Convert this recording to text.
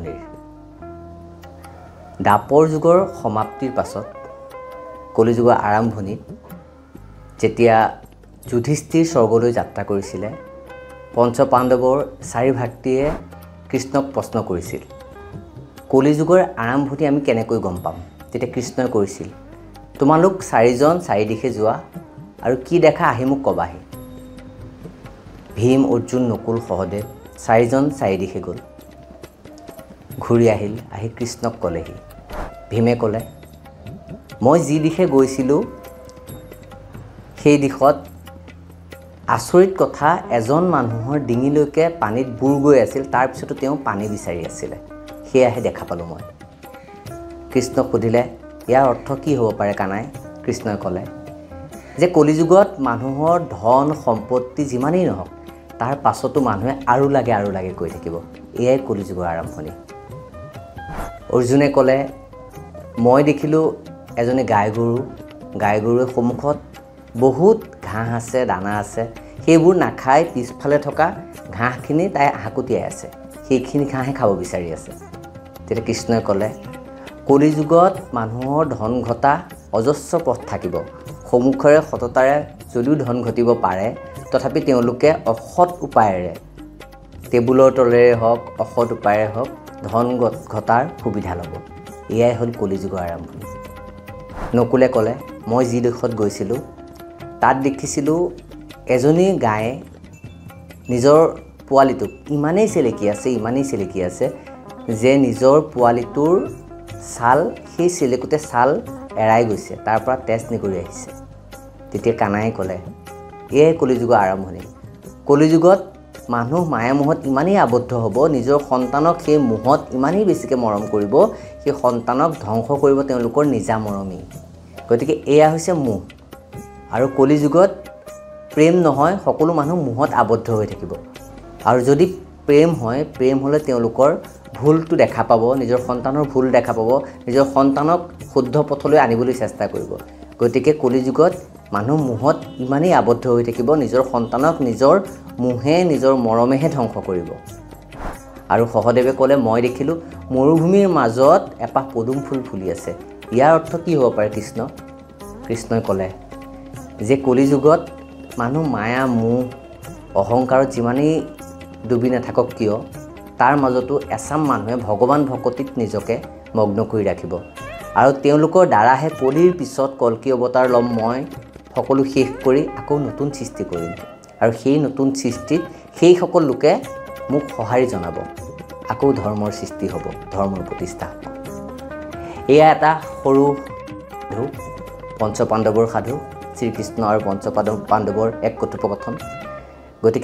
আৰম্ভণিৰ দাপৰ যুগৰ সমাপ্তিৰ পাছত কলিযুগৰ আৰম্ভণিত যেতিয়া যুধিষ্ঠিৰ স্বৰ্গলৈ যাত্ৰা কৰিছিলে পঞ্চপাণ্ডৱৰ চাৰি ভাতৃয়ে কৃষ্ণক প্ৰশ্ন কৰিছিল কলিযুগৰ আৰম্ভণি আমি কেনেকৈ গম পাম তেতিয়া কৃষ্ণই কৈছিল তোমালোক চাৰিজন চাৰিদিশে যোৱা আৰু কি দেখা আহি মোক কবাহি ভীম অৰ্জুন নকুল সহদেৱ চাৰিজন চাৰিদিশে গ'ল ঘূৰি আহি কৃষ্ণক ক'লেহি ভীমে ক'লে মই যি দিশে গৈছিলোঁ সেই দিশত আচৰিত কথা এজন মানুহৰ ডিঙিলৈকে পানীত বুৰ গৈ আছিল তাৰ পিছতো তেওঁ পানী বিচাৰি আছিলে সেয়াহে দেখা পালোঁ মই কৃষ্ণক সুধিলে ইয়াৰ অৰ্থ কি হ'ব পাৰে কানাই কৃষ্ণই ক'লে যে কলিযুগত মানুহৰ ধন সম্পত্তি যিমানেই নহওক তাৰ পাছতো মানুহে আৰু লাগে কৈ থাকিব এয়াই কলিযুগৰ আৰম্ভণি অৰ্জুনে ক'লে মই দেখিলোঁ এজনী গাই গৰুৰ সন্মুখত বহুত ঘাঁহ আছে দানা আছে সেইবোৰ নাখাই পিছফালে থকা ঘাঁহখিনি তাই হাকুটিয়াই আছে সেইখিনি ঘাঁহে খাব বিচাৰি আছে তেতিয়া কৃষ্ণই ক'লে কলিযুগত মানুহৰ ধন ঘটা অজস্ৰ পথ থাকিব সন্মুখৰে সততাৰে যদিও ধন ঘটিব পাৰে তথাপি তেওঁলোকে অসৎ উপায়েৰে টেবুলৰ তলেৰে হওক অসৎ উপায়েৰে হওক ধন ঘটাৰ সুবিধা ল'ব এয়াই হ'ল কলিযুগৰ আৰম্ভণি নকুলে ক'লে মই যি দিশত গৈছিলোঁ তাত দেখিছিলোঁ এজনী গায়ে নিজৰ পোৱালিটোক ইমানেই চেলেকি আছে যে নিজৰ পোৱালিটোৰ ছাল সেই চেলেকুতে ছাল এৰাই গৈছে তাৰ পৰা তেজ নিগৰি আহিছে তেতিয়া কানাই ক'লে এয়াই কলিযুগৰ আৰম্ভণি কলিযুগত মানুহ মায়া মোহত ইমানেই আবদ্ধ হ'ব নিজৰ সন্তানক সেই মোহত ইমানেই বেছিকৈ মৰম কৰিব সেই সন্তানক ধ্বংস কৰিব তেওঁলোকৰ নিজা মৰমেই গতিকে এয়া হৈছে মোহ আৰু কলিযুগত প্ৰেম নহয় সকলো মানুহ মোহত আবদ্ধ হৈ থাকিব আৰু যদি প্ৰেম হয় প্ৰেম হ'লে তেওঁলোকৰ ভুলটো দেখা পাব নিজৰ সন্তানৰ ভুল দেখা পাব নিজৰ সন্তানক শুদ্ধ পথলৈ আনিবলৈ চেষ্টা কৰিব গতিকে কলিযুগত মানুহ মোহত ইমানেই আবদ্ধ হৈ থাকিব নিজৰ সন্তানক নিজৰ মোহে নিজৰ মৰমেহে ধ্বংস কৰিব আৰু সহদেৱে ক'লে মই দেখিলোঁ মৰুভূমিৰ মাজত এপাহ পদুম ফুল ফুলি আছে ইয়াৰ অৰ্থ কি হ'ব পাৰে কৃষ্ণই ক'লে যে কলিযুগত মানুহ মায়া মোহ অহংকাৰত যিমানেই ডুবি নাথাকক কিয় তাৰ মাজতো এচাম মানুহে ভগৱান ভকতিত নিজকে মগ্ন কৰি ৰাখিব আৰু তেওঁলোকৰ দ্বাৰাহে কলিৰ পিছত কল্কি অৱতাৰ ল'ম মই সকলো শেষ কৰি আকৌ নতুন সৃষ্টি কৰিম আৰু সেই নতুন সৃষ্টিত সেইসকল লোকে মোক সঁহাৰি জনাব আকৌ ধৰ্মৰ সৃষ্টি হ'ব ধৰ্মৰ প্ৰতিষ্ঠা হ'ব এয়া এটা সৰু সাধু পঞ্চপাণ্ডৱৰ সাধু শ্ৰীকৃষ্ণ আৰু পঞ্চপাণ্ডৱৰ এক কথোপকথন গতিকে